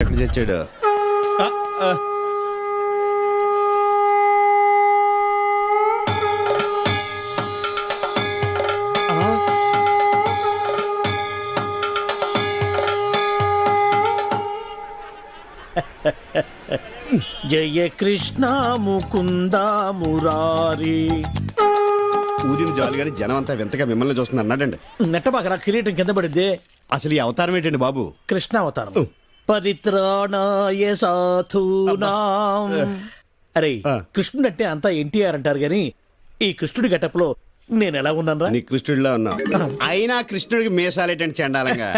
ఎక్కడ తెచ్చాడు? జయ కృష్ణ ముకుంద మురారి. ఊదిన జాలిగాని జనం అంతా వింతగా మిమ్మల్ని చూస్తుంది అన్నాడండి. నెట్టబాకరా కిరీటం కింద పడింది. అసలు ఈ అవతారం ఏంటండి బాబు? కృష్ణ అవతారం. పరిత్రాణాయ సాధూనాం. అరే కృష్ణుడు అంటే అంతా ఎన్టీఆర్ అంటారు గాని ఈ కృష్ణుడి గెటప్ లో నేను ఎలా ఉన్నాను? నీ కృష్ణుడిలా ఉన్నావు. అయినా కృష్ణుడికి మీసాలేటండి చండాలంగా.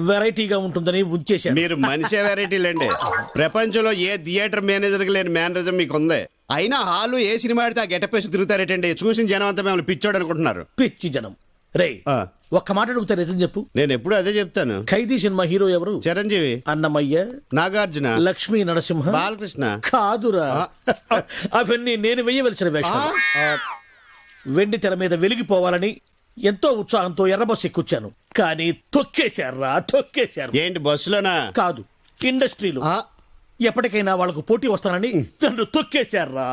వెరైటీగా ఉంటుందని ఉంచేశాను. మీరు మనిషే వెరైటీలండి. ప్రపంచంలో ఏ థియేటర్ మేనేజర్కి లేని మేనరిజం మీకు ఉంది. అయినా హాలు ఏ సినిమా ఆడితే ఆ గెటప్ వేసి తిరుగుతారేటండి. చూసిన జనం అంతా మిమ్మల్ని పిచ్చోడు అనుకుంటున్నారు. పిచ్చి జనం. రే ఒక్క మాట అడుగుతా, నిజం చెప్పు. నేను ఎప్పుడు అదే చెప్తాను. ఖైదీ సినిమా హీరో ఎవరు? చిరంజీవి, అన్నమయ్య, నాగార్జున, లక్ష్మీ నరసింహ, బాలకృష్ణ. కాదురా, అవన్నీ నేను వెయ్యవలసిన వేషాలు. వెండి తెర మీద వెలిగిపోవాలని ఎంతో ఉత్సాహంతో ఎర్రబస్ ఎక్కుచ్చాను. కానీ తొక్కేశారు. ఏంటి బస్సులోనా? కాదు, ఇండస్ట్రీలో. ఎప్పటికైనా వాళ్ళకు పోటీ వస్తానని నన్ను తొక్కేశారా.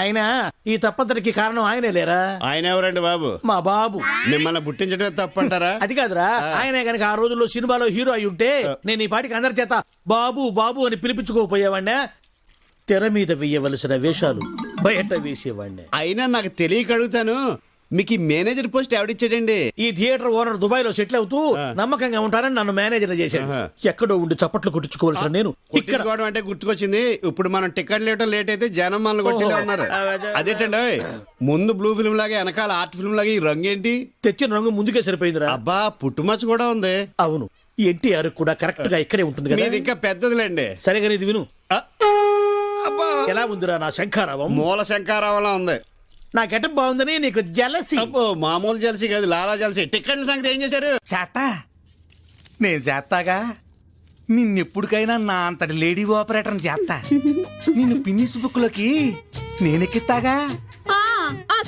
అయినా ఈ తప్పంతటికి కారణం ఆయనే లేరా? ఆయన ఎవరండి బాబు? మా బాబు. మిమ్మల్ని పుట్టించడమే తప్పంటారా? అది కాదురా, ఆయనే గనక ఆ రోజుల్లో సినిమాలో హీరో అయి ఉంటే నేను ఈ పాటికి అందరి చేత బాబు బాబు అని పిలిపించుకోపోయేవాడినా. తెర మీద వేయవలసిన వేషాలు బయట వేసేవాడిని. అయినా నాకు తెలియక అడుగుతాను, మీకు ఈ మేనేజర్ పోస్ట్ ఎవడిచ్చాడండి? ఈ థియేటర్ ఓనర్ దుబాయ్ లో సెటిల్ అవుతూ నమ్మకంగా ఉంటారని నన్ను మేనేజర్ చేశాడు. ఎక్కడో ఉండి చప్పట్లు కొట్టించుకోవాల్సిన నేను ఇక్కడ అంటే గుర్తుకొచ్చింది. ఇప్పుడు మనం టికెట్ లేట్ అయితే జనం మనల్ని కొట్టిలే ఉన్నారు. అదేంటండి, ముందు బ్లూ ఫిల్మ్ లాగా వెనకాల ఆర్ట్ ఫిల్మ్ లాగా ఈ రంగు ఏంటి? తెచ్చిన రంగు ముందుకే సరిపోయిందిరా. అబ్బా, పుట్టుమచ్చ కూడా ఉంది. అవును, ఎన్టీఆర్ కూడా కరెక్ట్ గా ఇక్కడే ఉంటుంది కదా. ఇంకా పెద్దదిలేండి. సరేగా ఇది విను. ఎలా ఉందిరా నా శంఖారావం? మూల శంఖారావంలా ఉంది. నా గెటప్ బాగుందని నీకు జలసి? మామూలు జలసి కాదు, లాలా జలసి. టికెట్ల సంగతి ఏం చేశారు? చేస్తా, నేను చేస్తాగా. నిన్నెప్పుడికైనా నా అంతటి లేడీ ఆపరేటర్ చేస్తా. నిన్ను పిన్నిస్ బుక్ లోకి నేనెక్కిస్తాగా.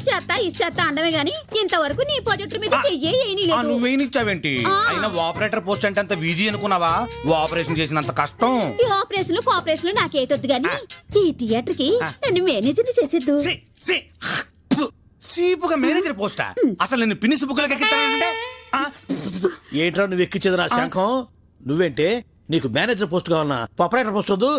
చేస్తా ఇచ్చేస్తా అండమే గాని ఇంతవరకు నీ ప్రాజెక్టు మీద చెయ్యేయలేదు. నువ్వేనిచ్చావేంటి? అయినా ఆపరేటర్ పోస్ట్ అంటే అంత ఈజీ అనుకున్నావా? ఆపరేషన్ చేసినంత కష్టం. ఈ ఆపరేషన్ కోఆపరేషన్ నాకేటొద్దు గాని ఈ థియేటర్ కి నన్ను మేనేజర్ చేసేద్దు. సీపుగా మేనేజర్ పోస్టా? అసలు నిన్ను పిన్నిస్ బుక్ లోకి ఎక్కిస్తానంటే ఏట్రా నువ్వు ఎక్కించేది నా శంఖం? నువ్వేంటే నీకు మేనేజర్ పోస్ట్ కావాలన్నా ఆపరేటర్ పోస్ట్ వద్దు.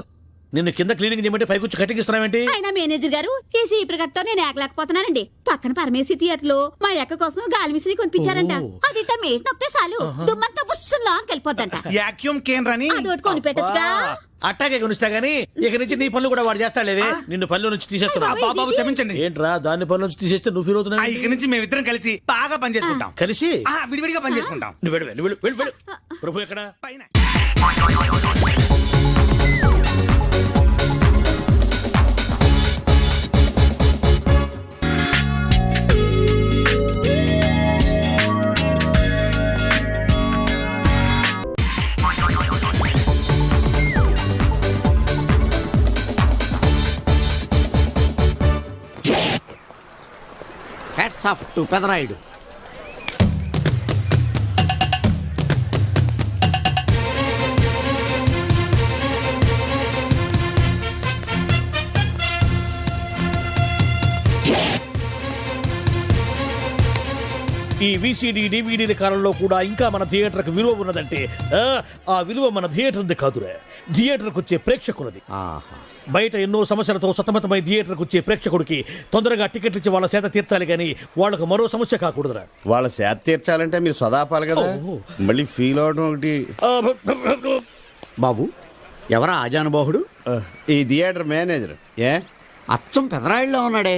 నిన్ను కింద క్లీనింగ్ చేయమంటే పైకొచ్చి కటింగ్ ఇస్తున్నావేంటి? అయినా మేనేజర్ గారు ఈ సీపర్ కట్తో నేను ఏకలేకపోతున్నానండి. పక్కన పరమేశీ థియేటర్ లో మా అక్క కోసం గాలి మిషన్ కొనిపించారంట. అది మేట్ నొక్కితే చాలు దుమ్మంతా బుస్సుల్లో వెళ్ళిపోద్దంట. యాక్యూమ్ కేంద్రని అదొకటి కొని పెట్టచ్చుగా. అట్టాగే కొనిస్తా గానీ ఇక నుంచి నీ పనులు కూడా వాడు చేస్తాడులేవే. నిన్ను పనుల నుంచి తీసేస్తున్నా. బాబు క్షమించండి. ఏంట్రా దాని పనుల నుంచి తీసేస్తే నువ్వు ఫీల్ అవుతున్నావు? ఇక నుంచి మేమిద్దరం కలిసి బాగా పనిచేసుకుంటాం. కలిసి విడివిడిగా పనిచేసుకుంటాం. నువ్వు వెళ్ళు. ప్రభు ఎక్కడ? పైన. Hats off to Peddarayudu. ఈ విసిడి డివిడీల కాలంలో కూడా ఇంకా మన థియేటర్కి విలువ ఉన్నదంటే ఆ విలువ మన థియేటర్ది కాదురా, థియేటర్కి వచ్చే ప్రేక్షకులది. బయట ఎన్నో సమస్యలతో సతమతమై థియేటర్కి వచ్చే ప్రేక్షకుడికి తొందరగా టికెట్లు ఇచ్చి వాళ్ళ సేత తీర్చాలి కానీ వాళ్ళకు మరో సమస్య కాకూడదురా. వాళ్ళ సేత తీర్చాలంటే మీరు సదాపాలి కదా. మళ్ళీ ఫీల్ అవడం ఒకటి. బాబు, ఎవరా ఆజానుబాహుడు? ఈ థియేటర్ మేనేజర్. ఏ అచ్చం పెదరాయుడులో ఉన్నాడే.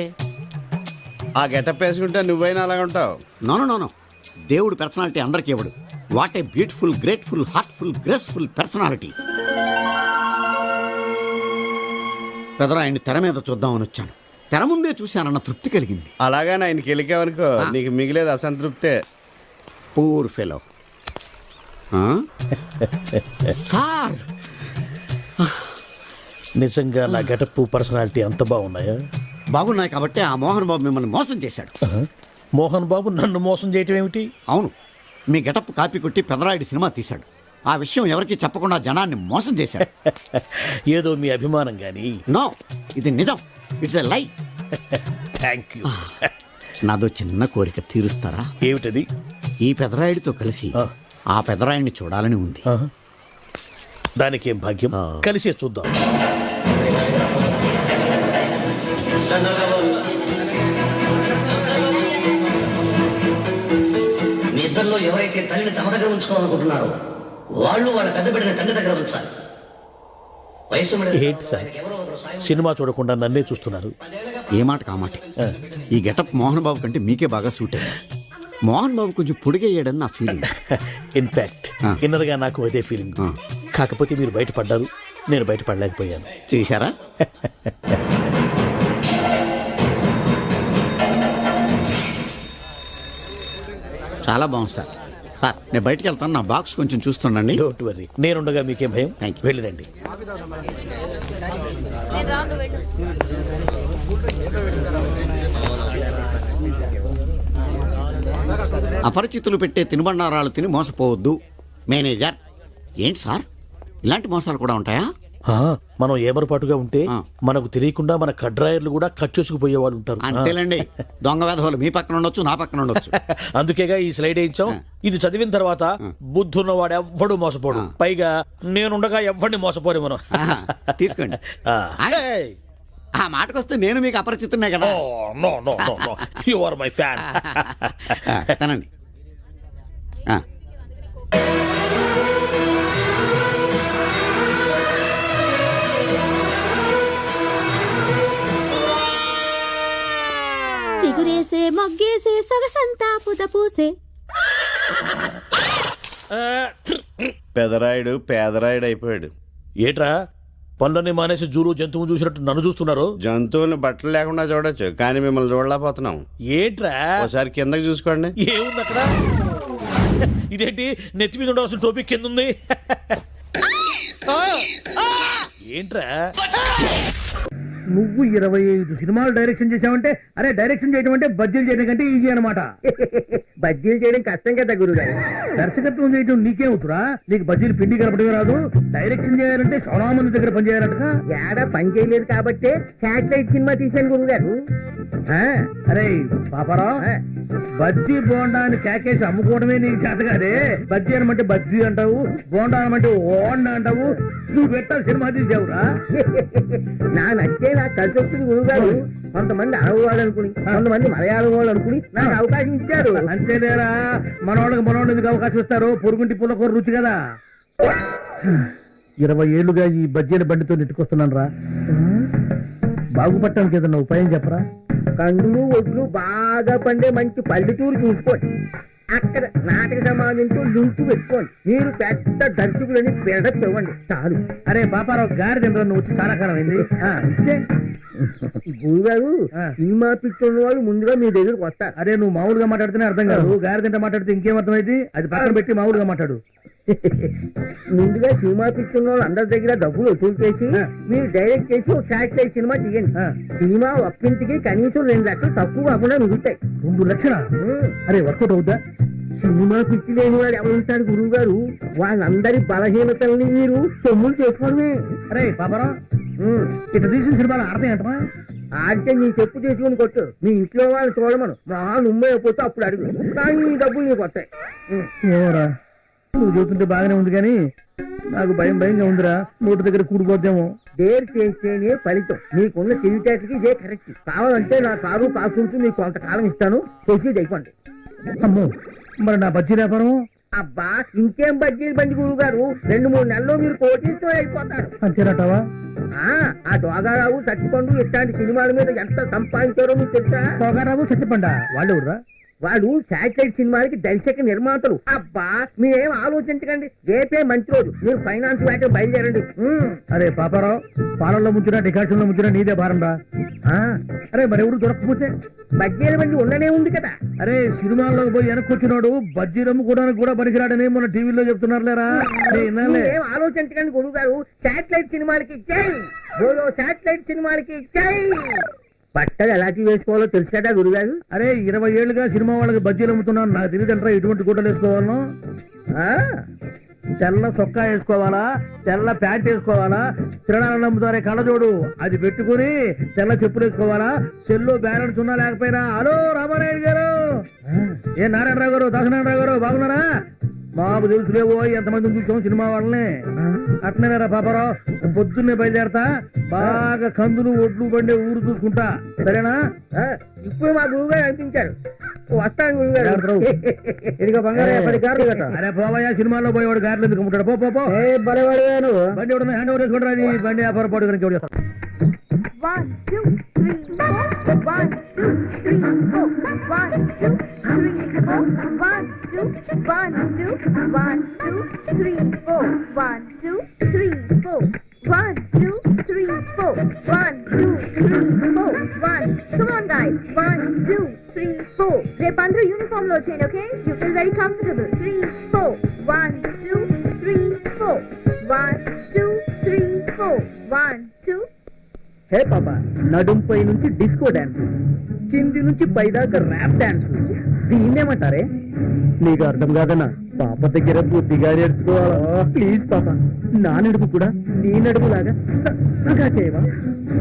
ఆ గెటప్ వేసుకుంటే నువ్వైనా అలాగ ఉంటావు. నో, దేవుడు పర్సనాలిటీ అందరికీ ఇవ్వడు. What a beautiful, grateful, heartful, graceful personality. పెదరాయుడిని తెర మీద చూద్దామని వచ్చాను. తెర ముందే చూశానన్న తృప్తి కలిగింది. అలాగా ఆయనకి వెళ్ళికావనుకో నీకు మిగిలేదు అసంతృప్తే. Poor fellow. సార్, నిజంగా నా గెటప్ పర్సనాలిటీ అంత బాగున్నాయా? బాగున్నాయి కాబట్టి ఆ మోహన్ బాబు మిమ్మల్ని మోసం చేశాడు. మోహన్ బాబు నన్ను మోసం చేయటం ఏమిటి? అవును, మీ గెటప్ కాపీ కొట్టి పెదరాయుడు సినిమా తీశాడు. ఆ విషయం ఎవరికీ చెప్పకుండా జనాన్ని మోసం చేశాడు. ఏదో మీ అభిమానం గాని. నో, ఇది నిజం. ఇట్స్ ఎ లై. Thank you. నాదో చిన్న కోరిక తీరుస్తారా? ఏమిటది? ఈ పెదరాయుడితో కలిసి ఆ పెదరాయుడిని చూడాలని ఉంది. దానికేం భాగ్యం, కలిసే చూద్దాం. మీ ఇద్దరిలో ఎవరైతే తల్లిని తమ దగ్గర ఉంచుకోవాలనుకుంటున్నారో వాళ్ళు వాళ్ళ పెద్ద బిడ్డని తండ్రి దగ్గర ఉంచాలి. వయసు ఏంటి సార్, సినిమా చూడకుండా నన్నే చూస్తున్నారు? ఏ మాట కామాటే. ఈ గెటప్ మోహన్ బాబు కంటే మీకే బాగా సూట్ అయ్యింది. మోహన్ బాబు కొంచెం పొడిగయ్యాడని నా ఫీలింగ్. ఇన్ఫాక్ట్ ఇన్నర్గా నాకు అదే ఫీలింగ్. కాకపోతే మీరు బయటపడ్డారు, నేను బయటపడలేకపోయాను. చూశారా? చాలా బాగుంది సార్. సార్ నేను బయటికి వెళ్తాను, నా బాక్స్ కొంచెం చూస్తుండండి. డోంట్ వరీ, నేనుండగా మీకేం భయం. Thank you. వెళ్ళిరండి. అపరిచితులు పెట్టే తినుబండారాలు తిని మోసపోవద్దు. మేనేజర్. ఏంటి సార్, ఇలాంటి మోసాలు కూడా ఉంటాయా? మనం ఏమరపాటుగా ఉంటే ఆ. మనకు తెలియకుండా మన కడ్రాయర్లు కూడా కట్ చేసుకుపోయే వాళ్ళు ఉంటారు. అంతేలేండి. దొంగ వేధవులు మీ పక్కన ఉండొచ్చు, నా పక్కన ఉండొచ్చు. అందుకేగా ఈ స్లైడ్ వేయించాం. ఇది చదివిన తర్వాత బుద్ధున్నవాడు ఎవ్వడు మోసపోడు. పైగా నేనుండగా ఎవ్వడిని మోసపోరు మనం. ఆహా, తీసుకోండి. ఆ మాటకొస్తే నేను మీకు అపరిచితున్నే కదా. No no no no, you are my fan. తనండి. సిగురేసే మొగ్గేసే సొగసంతా పుత పూసే. పెదరాయుడు పేదరాయుడు అయిపోయాడు. ఏట్రా పనులన్నీ మానేసి జూరు జంతువు చూసినట్టు నన్ను చూస్తున్నారు? జంతువుని బట్టలు లేకుండా చూడొచ్చు, కానీ మిమ్మల్ని చూడలేకపోతున్నాం. ఏట్రా? ఒకసారి కిందకి చూసుకోండి. ఏముంది అక్కడ? ఇదేంటి నెత్తి మీద ఉండవలసిన టోపీ కింద ఉంది? ఏంట్రా? నువ్వు 25 సినిమాలు డైరెక్షన్ చేసావంటే, అరే డైరెక్షన్ చేయడం అంటే బజ్జీలు చేయడం కంటే ఈజీ అనమాట. బజ్జీలు చేయడం కష్టం కదా గురుగారు. దర్శకత్వం చేయడం నీకేముతురా? నీకు బజ్జీలు పిండి కలపడమే రాదు. డైరెక్షన్ చేయాలంటే చాలా మంది దగ్గర పని చేయాలంట. ఏడా పని చేయలేదు కాబట్టి శాటిలైట్ సినిమా తీశాను గురుగారు. అరే పాపరా, బజ్జీ బోండా అని కేకేసి అమ్ముకోవడమే నీకు చేత కాదే. బజ్జీ అనమంటే బజ్జీ అంటావు, బోండా అనమంటే ఓండా అంటావు. నువ్వు పెట్టాలి సినిమా తీసావురా. నా నచ్చే నాకు కలిసి వచ్చింది గురుగారు. కొంతమంది అరవ వాళ్ళు అనుకుని, కొంతమంది మలయాళం వాళ్ళు అనుకుని నాకు అవకాశం ఇచ్చారు. అంతేలేరా, మనోళ్ళకి అవకాశం ఇస్తారు. పొరుగుంటి పుల్లకూర రుచి కదా. 20 ఏళ్లుగా ఈ బజ్జీల బండితో నెట్టుకొస్తున్నాను రా. బాగుపడటానికి ఏదన్నా ఉపాయం చెప్పరా? కందులు ఒడ్లు బాగా పండే మంచి పల్లెటూరు చూసుకోండి. అక్కడ నాటక సమాజంతో లింకు పెట్టుకోండి. మీరు పెద్ద దర్శకులని బిల్డప్ ఇవ్వండి చాలు. అరే పాపారావు గారి దగ్గర నువ్వు వచ్చి చాలా కాలం అయింది. గురుగారు, సినిమా పిక్చర్ వాళ్ళు ముందుగా మీ దగ్గరకు వస్తారు. అరే నువ్వు మామూలుగా మాట్లాడితేనే అర్థం కాదు. గారి తింటే మాట్లాడితే ఇంకేం అర్థమైంది? అది పక్కన పెట్టి మామూలుగా మాట్లాడు. ముందుగా సినిమా పిక్చర్ వాళ్ళు అందరి దగ్గర డబ్బులు వసూలు చేసి మీరు డైరెక్ట్ చేసి ఒక శాటిలైట్ సినిమా తీయండి. సినిమా ఒక్కింటికి కనీసం 2 లక్షలు తక్కువ కాకుండా మిగులుతాయి. 2 లక్షలా? అరే వర్కౌట్ అవుద్దా? సినిమా పిచ్చి లేని వాడు ఎవరుంటాడు గురువు గారు? వాళ్ళందరి బలహీనతల్ని మీరు సొమ్ములు చేసుకోవడమే. అరే పాపరా, ఇట్లా తీసిన సినిమాలు ఆడతాయంటమా? ఆడితే నీ చెప్పు తీసుకుని కొట్టు. మీ ఇంట్లో వాళ్ళు చూడమను. మా నుమ్మే అయిపోతే అప్పుడు అడుగు. కానీ ఈ డబ్బులు నీకు వస్తాయి. ఏమోరా, నువ్వు చూస్తుంటే బాగానే ఉంది కానీ నాకు భయంగా ఉందిరా. నోటి దగ్గర కూడిపోద్దేమో. డేర్ చేస్తేనే ఫలితం. నీకున్న తెలివితేటకి ఇదే కరెక్ట్. కావాలంటే నా కారు కాసుకుంటూ నీకు కొంతకాలం ఇస్తాను. ప్రొసీడ్ అయిపోండి. అమ్మో, మరి నా బజ్జీ వ్యాపారం? అబ్బా, ఇంకేం బజ్జీలు బండి గురువు గారు. 2-3 నెలల్లో మీరు కోటీతో అయిపోతారు. అంతేనటవా? ఆ దోగారావు, సత్తిపండు ఇట్లాంటి సినిమాల మీద ఎంత సంపాదించారో మీకు తెలుసా? దోగారావు, సత్తిపండ వాళ్ళెవరురా? వాళ్ళు శాటిలైట్ సినిమాలకి దర్శక నిర్మాతలు. అబ్బా, మీరేం ఆలోచించకండి. రేపే మంచి రోజు. మీరు ఫైనాన్స్ వ్యాటర్ బయలుదేరండి. అరే పాపారావు, పాలల్లో ముంచినా డికాషన్ లో ముంచినా నీదే భారం రా. అరే మరెవరు దొరకకపోతే? బజ్జీల బండి ఉండనే ఉంది కదా. అరే సినిమాల్లోకి పోయి వెనక్కొచ్చినాడు బజ్జీలు అమ్ముకోవడానికి కూడా పనికిరాడని మన టీవీలో చెప్తున్నారు లేరా. ఏం ఆలోచించకండి గురువు గారు. శాటిలైట్ సినిమాలకి జై బోలో, శాటిలైట్ సినిమాలకి జై. బట్టలు ఎలాంటి వేసుకోవాలో తెలుసు కదా గురుగారు. అరే 20 ఏళ్లుగా సినిమా వాళ్ళకి బజ్జీలు అమ్ముతున్నాను. నాకు తెలియదంటారా ఎటువంటి గుడ్డలు వేసుకోవాలను. తెల్ల చొక్కా వేసుకోవాలా తెల్ల ప్యాంట్ వేసుకోవాలా తిరణాలు నమ్ముతారే కళ్ళజోడు అది పెట్టుకుని తెల్ల చెప్పులు వేసుకోవాలా చెల్లు బ్యాలెన్స్ ఉన్నా లేకపోయినా హలో రామారాయుడు గారు ఏ నారాయణరావు గారు దాసనారాయణరావు గారు బాగున్నారా మాకు తెలుసులేవో ఎంతమంది చూసాం సినిమా వాళ్ళని అట్నేరా పాపారావు పొద్దున్నే బయలుదేరతా బాగా కందులు ఒడ్లు బండి ఊరు చూసుకుంటా సరేనా ఇప్పుడు మా గురువుగా అనిపించారు వస్తాను గురువుగారు ఇదిగో బంగారం 10 కార్లు కదా అరే పోవయ్యా సినిమాలో పోయేవాడు కార్లు ఎందుకు ఉంటాడు పో పో పో బలేవాడు బండి ఎవడన్నా హ్యాండ్ ఓవర్ చేసుకుంటారు అది బండి వ్యాపారం పాటు గురించి ఎవరు చేస్తాడు 1, 2, 3, 4. 1, 2, 3, 4. 1, 2, 3, 4. 1, 2, 1, 2, 1, 2, 3, 4. 1, 2, 3, 4. 1, 2, 3, 4. 1, 2, 3, 4. 1. Come on, guys. 1, 2, 3, 4. రేపు అందరూ యూనిఫామ్ లో వచ్చేయండి, okay? You feel very comfortable. 3, 4. 1, 2, 3, 4. 1, 2, 3, 4. 1, 2. హే పాప నడుంపై నుంచి డిస్కో డాన్స్ కింది నుంచి పైదాకా ర్యాప్ డాన్స్ దీన్నేమంటారే నీకు అర్థం కాదన్నా పాప దగ్గర బుద్ధిగా నేర్చుకోవాలా ప్లీజ్ పాప నా నడుపు కూడా నీ నడుపు లాగా సగా చేయవా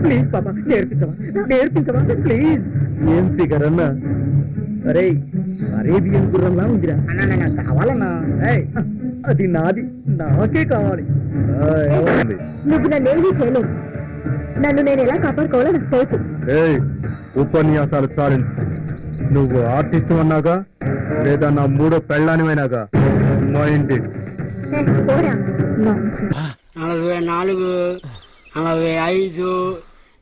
ప్లీజ్ పాప నేర్పించవా ప్లీజ్ ఏం ఫిగర్ అన్నా అరే అరేబియన్ గుర్రంలా ఉందిరా కావాలన్నా అది నాది నాకే కావాలి నువ్వు నన్నేమీ చేయలేవు. నన్ను నేను ఎలా కాపాడుకోవాలో నాకు తెలుసు. ఉపన్యాసాలు చాలించు. నువ్వు ఆర్టిస్ట్ అన్నాగా లేదా నా మూడో పెళ్ళానివైనాగా మైండ్ పోరా 44, 45,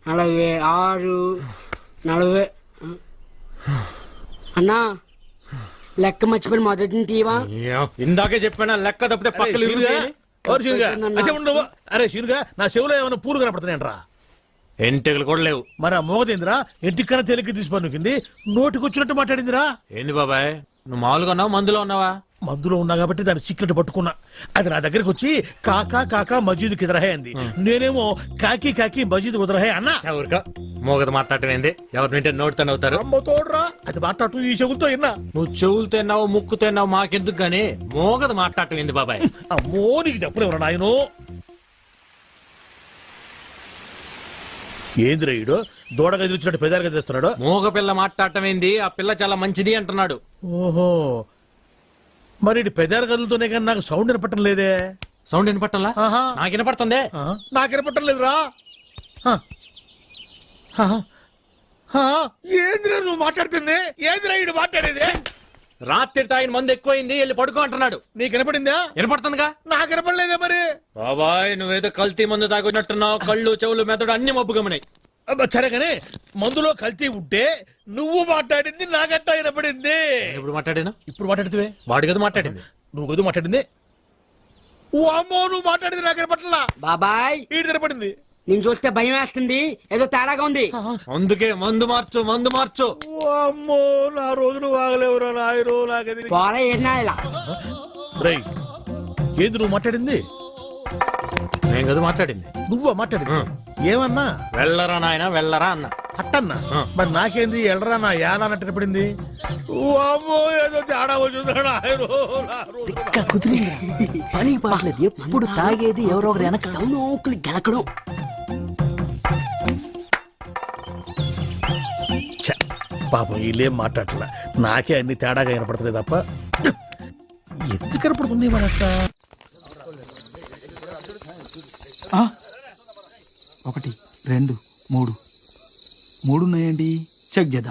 46, 40. అన్నా లెక్క మర్చిపోయిన మొదటి తీవా. ఇందాకే చెప్పాను లెక్క తప్పితే పక్కలు అరే శీనుగా నా చెవులో ఏమైనా పూలు కనపడుతున్నాయంట్రా ఎంటెకలు కూడా లేవు. మరి ఆ మోగదేందిరా ఇంటికన్నా తేలిక తీసి పన్నుకింది నోటికి వచ్చినట్టు మాట్లాడిందిరా. ఏంది బాబాయ్ నువ్వు మామూలుగా ఉన్నావా మందులో ఉన్నావా? మందులో ఉన్నా కాబట్టి దాని సీక్రెట్ పట్టుకున్నా. అది నా దగ్గరకు వచ్చి కాకా కాకా మజీద్ కిదరహే అంది. నేనేమో కాకి కాకి మజీద్ కుదరహే అన్నా. ఊరిక మోగదు మాట్లాడటం ఏంది? ఎవరి వింటే నోటితో అవుతారు. తోడ్రా అది మాట్లాడుతూ ఈ చెవులతో విన్నా. నువ్వు చెవులతో ఎన్నావు ముక్కుతో ఎన్నావు మాకెందుకు గానీ మోగదు మాట్లాడటం ఏంది బాబాయ్? అమ్మో నీకు చెప్పలేవరా నాయనో. ఏంది రైడు దూడగా తెలిసినట్టు పెదాలుగా తెస్తున్నాడు. మోగ పిల్ల మాట్లాడటం ఏంది? ఆ పిల్ల చాలా మంచిది అంటున్నాడు. ఓహో మరి పెదాలు కదులుతూనే కానీ నాకు సౌండ్ వినపట్టం లేదే. సౌండ్ వినపట్టంలా? ఆహా. నాకు వినపడుతుంది. నాకు వినపట్టం లేదురా. ఏందిరా నువ్వు మాట్లాడుతుంది? ఏందిరా ఇడు మాట్లాడేది? రాత్రి తాగిన మందు ఎక్కువైంది వెళ్ళి పడుకో అంటున్నాడు. నీకు వినపడిందా? వినపడుతుందిగా. నాకు వినపడలేదే మరి. బాబాయ్ నువ్వేదో కల్తీ మందు తాగున్నట్టున్నావు. కళ్ళు చెవులు మెదడు అన్ని మబ్బు గమనాయి. సరే కానీ మందులో కల్తీ ఉంటే నువ్వు మాట్లాడింది నాగట్టా వినపడింది. ఇప్పుడు మాట్లాడాను. ఇప్పుడు మాట్లాడితే వాడి కదా మాట్లాడింది. నువ్వు గదు మాట్లాడింది. ఓ అమ్మో నువ్వు మాట్లాడింది నాకు వినపట్లా. బాబాయ్ ఈడు వినపడింది. నేను చూస్తే భయం వేస్తుంది, ఏదో తేడాగా ఉంది. అందుకే మందు మార్చు మందు మార్చు. ఓ అమ్మో నా రోజులు వాగలేవురా నాయనో. నాకది పోరా ఏనా ఇలా రేయ్ ఏంది నువ్వు మాట్లాడింది? నేను కదా మాట్లాడింది. నువ్వు మాట్లాడింది ఏమన్నా? వెళ్ళరా నాయన వెళ్ళరా అన్న. అట్టన్నా మరి నాకేంది ఎల్లరా నా యానా అన్నట్టు పడింది. ఓ అమ్మో ఏదో తేడా వచ్చిందా పని పాడలేదు. ఎప్పుడు తాగేది ఎవరో ఒకరు వెనక నోకులు గెలకడం. పాపం వీళ్ళేం మాట్లాడట్లా. నాకే అన్ని తేడాగా వినపడతలేదు తప్ప ఎందుకు కనపడుతుంది మనక్క. 1, 2, 3 ఉన్నాయండి. చెక్ చేద్దాం.